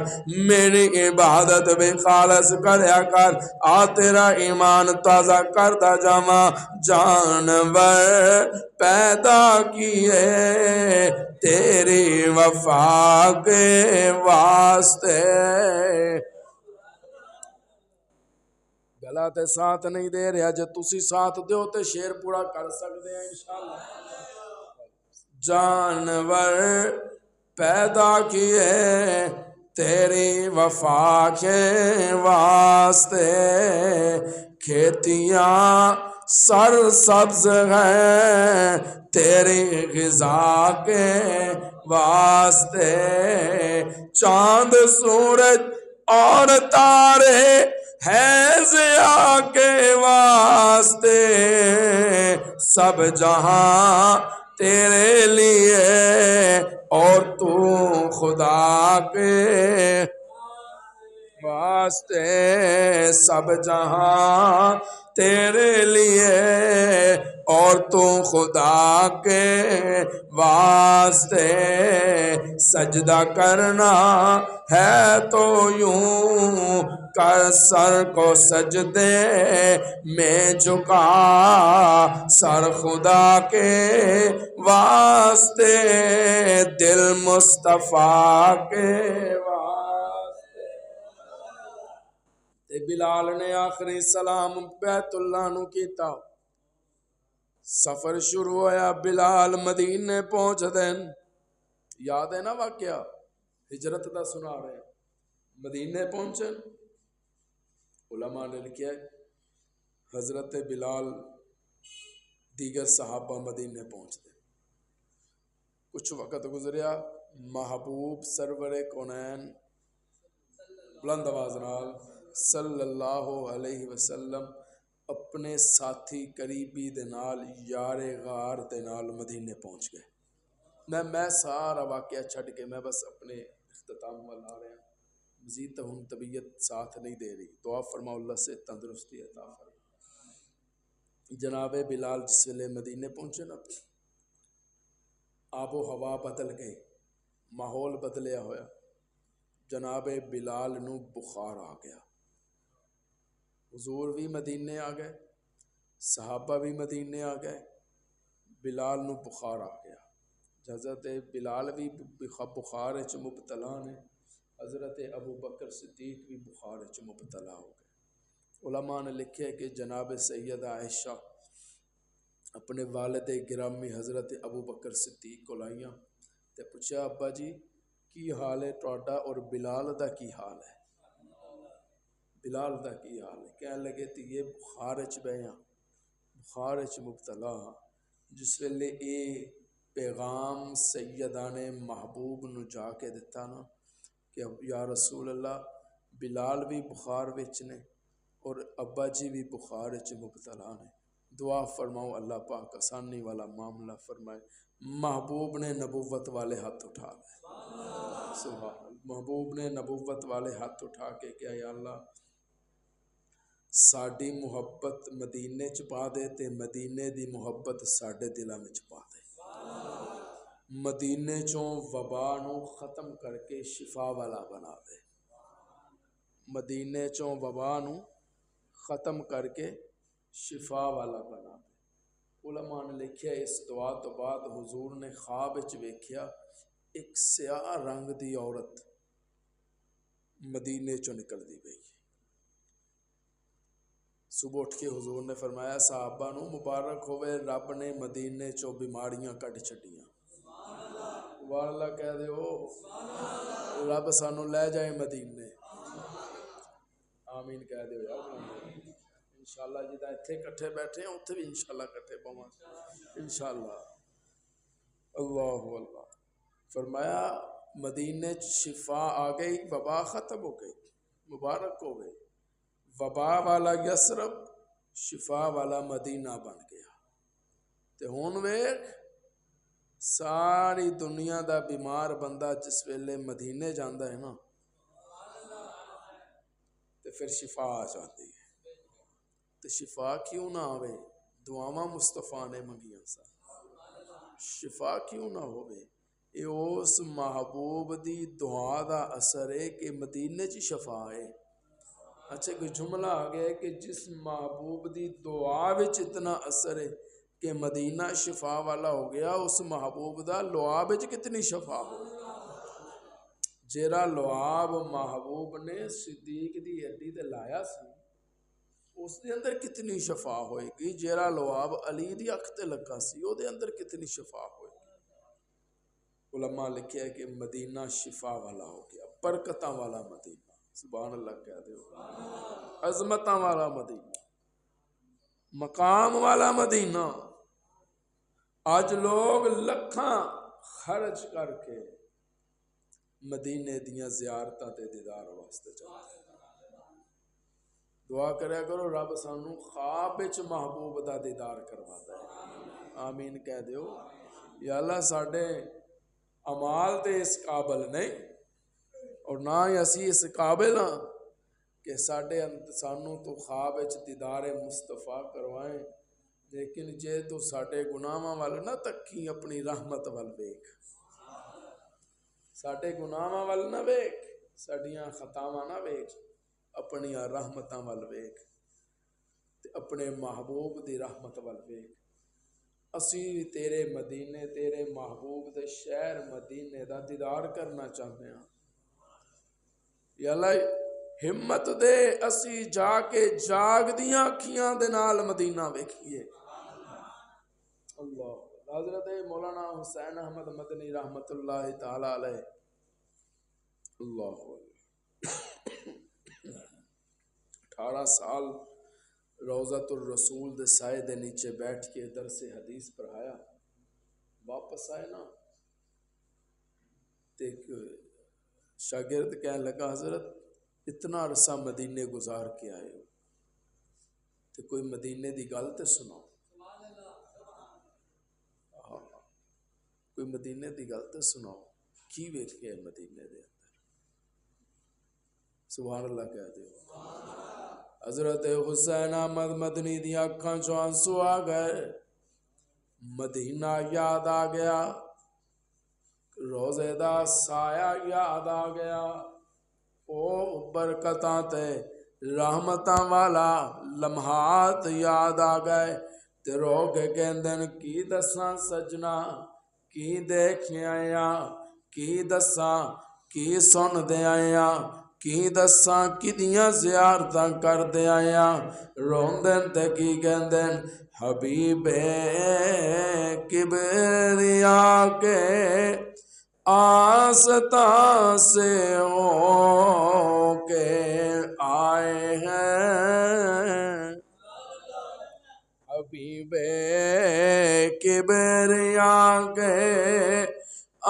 میری عبادت بھی خالص کریا کر، آ تیرا ایمان تازہ کردہ جاواں۔ جانور پیدا کیے تیری وفا کے واسطے، گلا تے ساتھ نہیں دے رہا، جے تسی ساتھ دیو تے شیر پورا کر سکتے ہیں انشاءاللہ۔ جانور پیدا کیے تیری وفا کے واسطے، کھیتیاں سر سبز ہیں تیری غذا کے واسطے، چاند سورج اور تارے ہیں ضیاء کے واسطے، سب جہاں تیرے لیے اور تو خدا کے واسطے، سب جہاں تیرے لیے اور تو خدا کے واسطے، سجدہ کرنا ہے تو یوں کر سر کو سجدے میں جھکا، سر خدا کے واسطے دل مصطفیٰ کے واسطے۔ بلال نے آخری سلام بیت اللہ نو کیتا، سفر شروع ہویا، بلال مدینے پہنچ دین، یاد ہے نا واقعہ ہجرت دا سنا رہے ہیں، مدینے پہنچے، علماء نے لکھا ہے حضرت بلال دیگر صحابہ مدینے پہنچ دے، کچھ وقت گزریا، محبوب سرور کونین بلند آواز نال صلی اللہ علیہ وسلم اپنے ساتھی قریبی دے نال یار غار دے نال مدینے پہنچ گئے۔ میں سارا واقعہ چھڑ کے میں بس اپنے اختتام والا آ رہا ہوں، مزید تو ہن طبیعت ساتھ نہیں دے رہی، دعا فرماؤ اللہ سے تندرستی عطا فرمائے۔ جناب بلال جس ویلے مدینے پہنچے نا، آب و ہوا بدل گئی، ماحول بدلیا ہویا، جناب بلال نو بخار آ گیا، حضور بھی مدینے آ گئے، صحابہ بھی مدینے آ گئے، بلال نو بخار آ گیا، حضرت بلال بھی بخار وچ مبتلا نے، حضرت ابو بکر صدیق بھی بخار وچ مبتلا ہو گئے۔ علماء نے لکھے کہ جناب سیدہ عائشہ اپنے والد گرامی حضرت ابو بکر صدیق کو لائیاں تے پوچھا ابا جی کی حال ہے تہاڈا اور بلال دا کی حال ہے، بلال دا کی حال ہے، کہنے لگے تے یہ بخار وچ بیاں، بخار وچ مبتلا ہاں۔ جس ویلے اے پیغام سیدہ نے محبوب نو جا کے دتا نا کہ یا رسول اللہ بلال بھی بخار وچ نے اور ابا جی بھی بخار وچ مبتلا نے، دعا فرماؤ اللہ پاک آسانی والا معاملہ فرمائے۔ محبوب نے نبوت والے ہاتھ اٹھا لے، سبحان اللہ، محبوب نے نبوت والے ہاتھ اٹھا کے کیا یا اللہ ساڈی محبت مدینے چ پا دے تے مدینے دی محبت ساڈے دلاں وچ پا دے، مدینے چوں وبا نو ختم کر کے شفا والا بنا دے، مدینے چوں وبا نو ختم کر کے شفا والا بنا دے۔ علماء نے لکھیا اس دعا تو بعد حضور نے خواب وچ ویکھیا ایک سیاہ رنگ دی عورت مدینے چوں نکلدی پئی۔ صبح اٹھ کے حضور نے فرمایا صحابہ نو مبارک ہوئے رب نے مدینے چوں بیماریاں کڈ چھڈیاں۔ سبحان اللہ کہہ دیو، رب سانو لے جائے مدینے، آمین کہہ دیو یار۔ انشاءاللہ جدہ اتھے کٹھے بیٹھے ہیں اتھے بھی انشاءاللہ کٹھے پاواں انشاءاللہ۔ اللہ اللہ فرمایا مدینے شفا آ گئی، وبا ختم ہو گئی، مبارک ہو گئی۔ وبا والا یسرب شفا والا مدینہ بن گیا۔ تے ہن ویکھ ساری دنیا دا بیمار بندہ جس ویلے مدینے جاندا ہے نا تے پھر شفا آ جاتی ہے۔ تے شفا کیوں نہ آوے؟ دعاواں مصطفیٰ نے منگیاں سا، شفا کیوں نہ ہوئے؟ اے اس محبوب دی دعا دا اثر ہے کہ مدینے چ شفا ہے۔ اچھا کوئی جملہ آ گیا ہے کہ جس محبوب دی دعا وچ اتنا اثر ہے کہ مدینہ شفا والا ہو گیا، اس محبوب دا لعاب وچ کتنی شفا ہو۔ جیڑا لعاب محبوب نے صدیق دی ہڈی تے لایا سی اس دے اندر کتنی شفا ہوئے گی، جیڑا لعاب علی دی اکھ تے لگا سی او دے اندر کتنی شفا ہوئے گی۔ علماء لکھیا ہے کہ مدینہ شفا والا ہو گیا، برکتاں والا مدینہ، سبحان اللہ کہہ دیو، عظمتاں والا مدینہ، مقام والا مدینہ۔ آج لوگ لکھاں خرچ کر کے مدینے دیاں زیارتاں تے دیدار واسطے جاندے۔ دعا کریا کرو رب سانو خواب وچ محبوب دا دیدار کروا دے، آمین کہہ دیو۔ یا اللہ ساڈے اعمال تے اس قابل نہیں اور نہ ہی اسی اس قابل ہاں کہ سانو تو خواب وچ دیدار مصطفیٰ کروائیں، لیکن جے تو ساڈے گناہاں وال نہ تکی، اپنی رحمت وال ویکھ، ساڈے گناہاں وال نہ ویکھ، ساڈیاں خطاواں نہ ویکھ، اپنی رحمتاں وال ویکھ تے اپنے محبوب دی رحمت وال ویکھ۔ اسی تیرے مدینے، تیرے محبوب دے شہر مدینے دا دیدار کرنا چاہتے ہیں۔ یا اللہ ہمت دے اسی جا کے جاگ دیاں اکھیاں دے نال مدینہ ویکھیے۔ اللہ حضرت مولانا حسین احمد مدنی رحمت اللہ تعالی علیہ، اللہ 18 سال روضۃ الرسول دے سائے دے نیچے بیٹھ کے درس حدیث پڑھایا، واپس آئے نا تے شاگرد کہنے لگا حضرت اتنا عرصہ مدینے گزار کے آئے ہو تے کوئی مدینے دی گل تے سناؤ، کوئی مدینے دی گل تے سناؤ، کی ویکھ کے مدینے دے اندر؟ سبحان اللہ کہہ دیو۔ حضرت حسین احمد مدنی دی اکھاں چوں آنسو آ گئے، مدینہ یاد آ گیا، روزے دا سایہ یاد آ گیا، او برکتاں تے رحمتاں والا لمحات یاد آ گئے تے رو کے کہندن کی دساں سجنا کی دیکھ آیا، کی دساں کی سن دے آیا، کی دساں کدیاں زیارتاں کر دے آیا، روندن تے کی کہندن حبیب کبریا کے آستاں سے ہو کے آئے ہیں، حبیب کبریا کے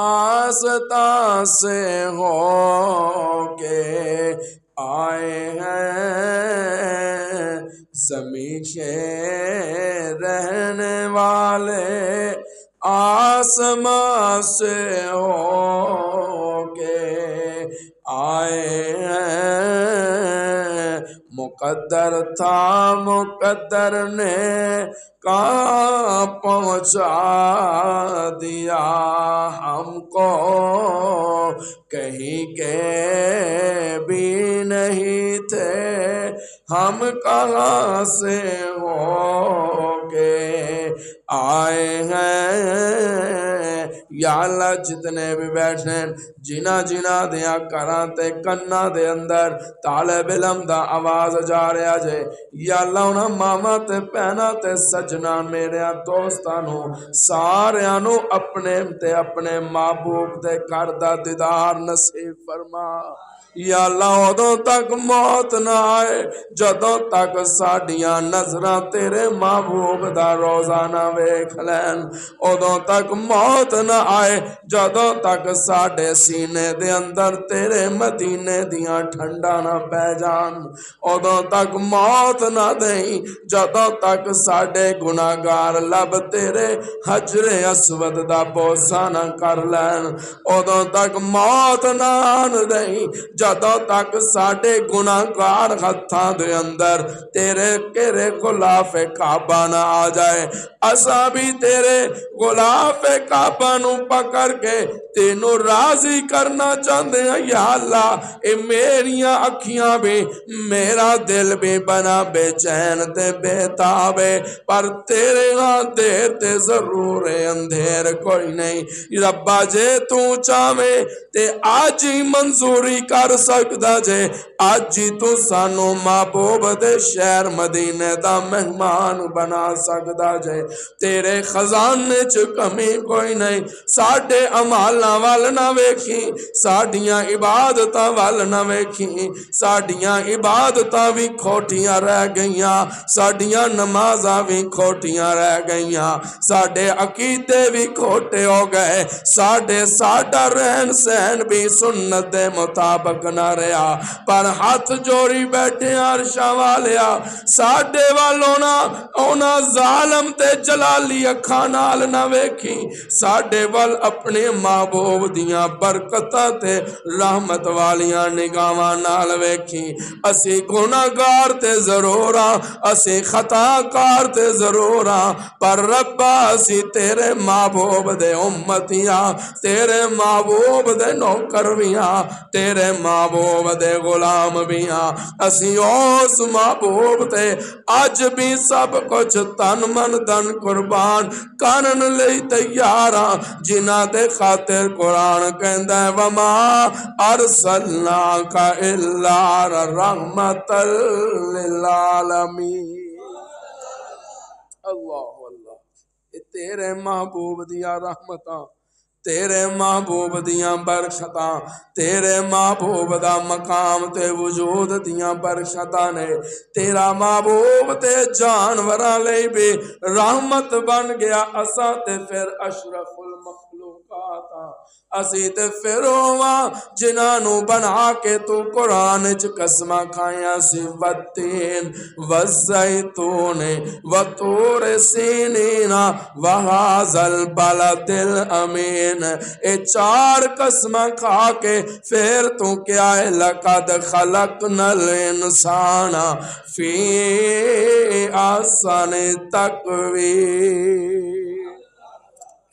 آستاں سے ہو کے آئے ہیں، زمین کے رہنے والے آسمان سے ہو کے آئے ہیں، قدر تھا مقدر نے کہاں پہنچا دیا ہم کو، کہیں کے بھی نہیں تھے ہم کہاں سے ہو کے آئے ہیں۔ یا اللہ جتنے بھی بیٹھے جنہ جنہ دیا کراں تے کنا دے اندر طالب علم دا آواز جا رہا جے، یا اللہ انہاں ماما تے پہنا تے سجنا میرے دوستانو ساریانو اپنے تے اپنے محبوب دے گھر دا دیدار نصیب فرما۔ یا اللہ ادوں تک موت نہ آئے جدوں تک ساڈیاں نظراں تیرے محبوب دا روزانہ ویکھ لین، ادوں تک موت نہ آئے جدوں تک ساڈے سینے دے اندر تیرے مدینے دیاں ٹھنڈا نہ پہ جان، ادوں تک موت نہ دیں جدوں تک ساڈے گناہگار لب تیرے حجر اسود دا بوسہ نہ کر لین، ادوں تک موت نہ آن دیں جدوں تک ساڈے گناہگار ہتھاں دے اندر تیرے کیرے غلاف کعبہ نہ آ جائے، اساں بھی تیرے غلاف کعبہ نو پکڑ کے تینوں راضی کرنا چاہتے ہیں۔ یا اللہ اے میریاں اکھیاں بھی میرا دل بھی بنا بے چین تے بے تابے، پر تیرے ہاں دیر تے ضرور اندھیر کوئی نہیں۔ ربا جے تو چاہے تے آج ہی منظوری کر سکدا جے، آج ہی تو سانو محبوب دے شہر مدینے دا مہمان بنا سکدا جے، تیرے خزانے چ کمی کوئی نہیں۔ ساڈے امالاں وال نہ ویکھی، ساڈیاں عبادتاں وال نہ ویکھی، ساڈیاں عبادتاں بھی کھوٹیاں رہ گئیاں، ساڈیاں نمازاں بھی کھوٹیاں رہ گئیاں، ساڈے عقیدے بھی کھوٹے ہو گئے، ساڈا رہن سہن بھی سنت دے مطابق نہ رہا، پر ہاتھ جوڑی بیٹھے عرشاں والیا ساڈے والونا اونا ظالم تے جلالی اکھاں نال نہ ویکھی، ساڈے وال اپنے محبوب دیاں برکتاں تے رحمت والیاں نگاواں نال ویکھی۔ اسی گناہگار تے ضرور ہاں، اسی خطا کار تے ضرور ہاں، پر ربا اسی تیرے محبوب دے امتیاں، تیرے محبوب دے نوکر بھی ہاں، تیرے محبوب دے غلام بھی ہاں، اسی اس محبوب تے اج بھی سب کچھ تن من دن قربان کرن لئی تیار ہاں، جنہ دے خاطر قرآن کہندا ہے وما ارسلناک الا رحمت للعالمین۔ اللہ اللہ، تیرے محبوب دیا رحمتاں، تیرے محبوب دیاں برکتاں، تیرے محبوب دا مقام تے وجود دیاں برکتاں نے، تیرا محبوب تے جانوراں لئی بھی رحمت بن گیا، اساں تے پھر اشرف المخلوقات ہاں، اسی تے پھر ہواں جنہاں نو بنا کے تو قرآن چ قسماں کھائیاں سی والتین والزیتون وطور سینین وہذا البلد الامین، اے چار قسماں کھا کے پھر تو کیا ہے لقد خلقنا الانسان فی احسن تقویم۔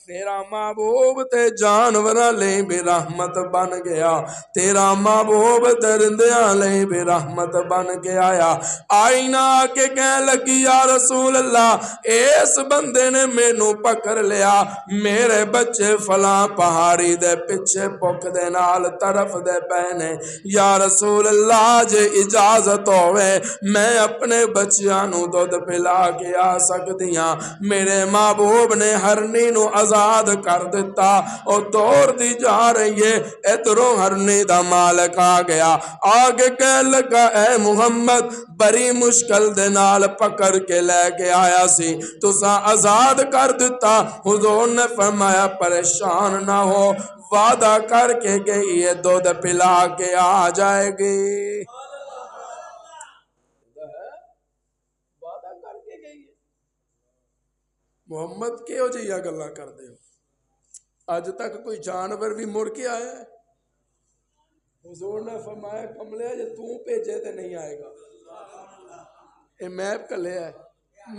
تیرا محبوب تے جانوراں لئی بھی رحمت بن گیا، تیرا محبوب درندیاں لئی بھی رحمت بن گیا۔ آئینہ آ کے کہنے لگی یا رسول اللہ اس بندے نے مینوں پکڑ لیا، میرے بچے فلاں پہاڑی دے پیچھے پک دے نال طرف دے پہنے، یا رسول اللہ جے اجازت ہوئے میں اپنے بچیاں نو دودھ پلا کے آ سکدیاں۔ میرے محبوب نے ہرنی نو آزاد کر دیتا، او دوڑ دی جا رہی ہے، ادھروں ہرنی دا مالک آ گیا، آگے کہنے لگا اے محمد بڑی مشکل دے نال پکڑ کے لے کے آیا سی، تساں آزاد کر دیتا۔ حضور نے فرمایا پریشان نہ ہو، وعدہ کر کے گئی ہے دودھ پلا کے آ جائے گی۔ وعدہ کر کے گئی ہے، محمد کیوں جہاں گلاں کر دے ہو؟ اج تک کوئی جانور بھی مڑ کے آیا ہے؟ حضور نے فرمایا کملے جے تو بھیجے تے نہیں آئے گا، یہ میپ کلے ہے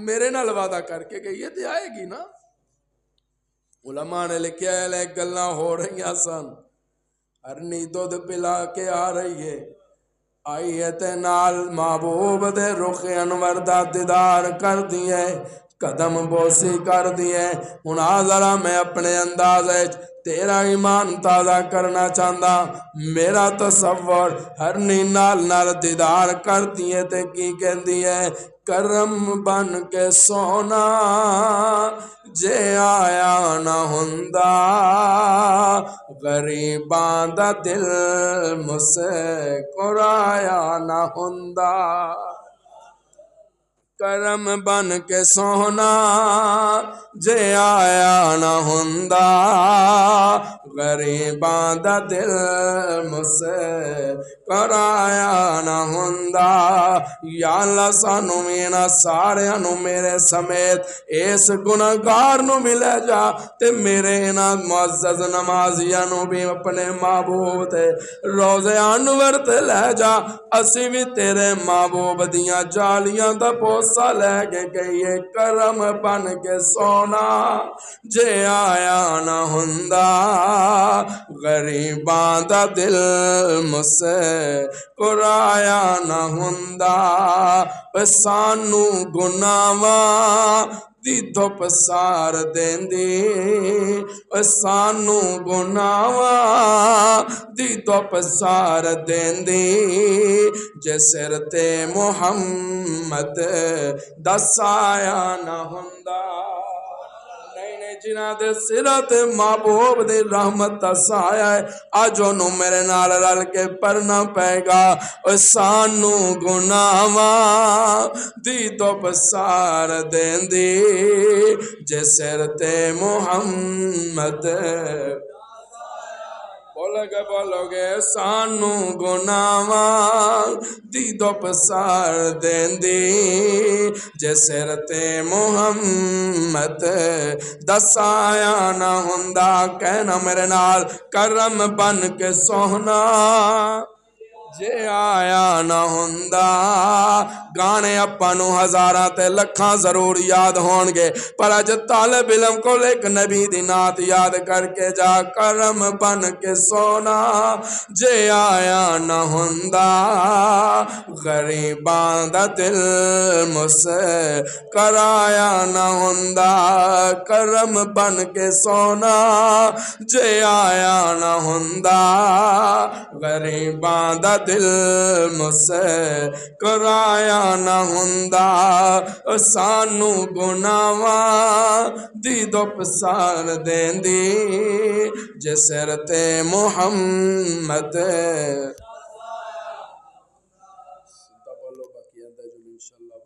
میرے نال وعدہ کر کے گئی ہے تے آئے گی نا۔ علماء نے لکھیا ہے گلاں ہو رہی سن، ہرنی دودھ پلا کے آ رہی ہے، آئی ہے تے نال محبوب دے رخ انور دا دیدار کر دیئے، قدم بوسی کر دیئے۔ ہنا ذرا میں اپنے انداز تیرا ایمان تازہ کرنا چاہتا، میرا تصور ہرنی نال نال دیدار کر دیئے تے کی کہن دیئے کرم بن کے سونا جے آیا نہ ہندا، غریباں دا دل مسکرایا نہ ہندا۔ کرم بن کے سونا جے آیا نہ ہندا، غریباں دا دل مسکرایا نہ ہندا۔ یا اللہ سانو مینا سارے انو میرے سمیت اس گناہگار نو ملے جا تے میرے نا معزز نمازیاں نو بھی اپنے محبوب تے روزے انور تے لے جا، اسی بھی تیرے محبوب دیاں جالیاں دا پوسا لے کے گئیے۔ کرم بن کے سونا جے آیا نہ ہندا، غریباں دا دل مسکرایا نہ ہندا۔ سانو گناواں دی دھوپ سار دیندی، سانو گناواں دی دھوپ سار دیندی، جے سر تے محمد دا سایہ نہ ہندا۔ جنہ دے سرت محبوب دی رحمت دا سایہ ہے، آج انہوں میرے نال رل کے پرنا پے گا۔ سانو گناواں دی دھوپ سار دیندی، جے سر تے محمد بولو گے سانو گناواں دی دھوپ سار دیندی، جے سر تے محمد دا سایہ نہ ہندا۔ کہنا میرے نال کرم بن کے سونا جے آیا نہ ہندا۔ گانے اپنو ہزاراں تے لکھاں ضرور یاد ہون گے، پر اج طالب علم کو ایک نبی دی نعت یاد کر کے جا۔ کرم بن کے سونا جے آیا نہ ہندا، غریباں دا دل مسکرایا نہ ہندا۔ کرم بن کے سونا جے آیا نہ ہندا، غریباں دا دل مسکرایا نہ ہندا۔ سانو گناواں دی دھوپ سار دیندی، جے سر تے محمد سدھا بولو باقی اندر جو انشاءاللہ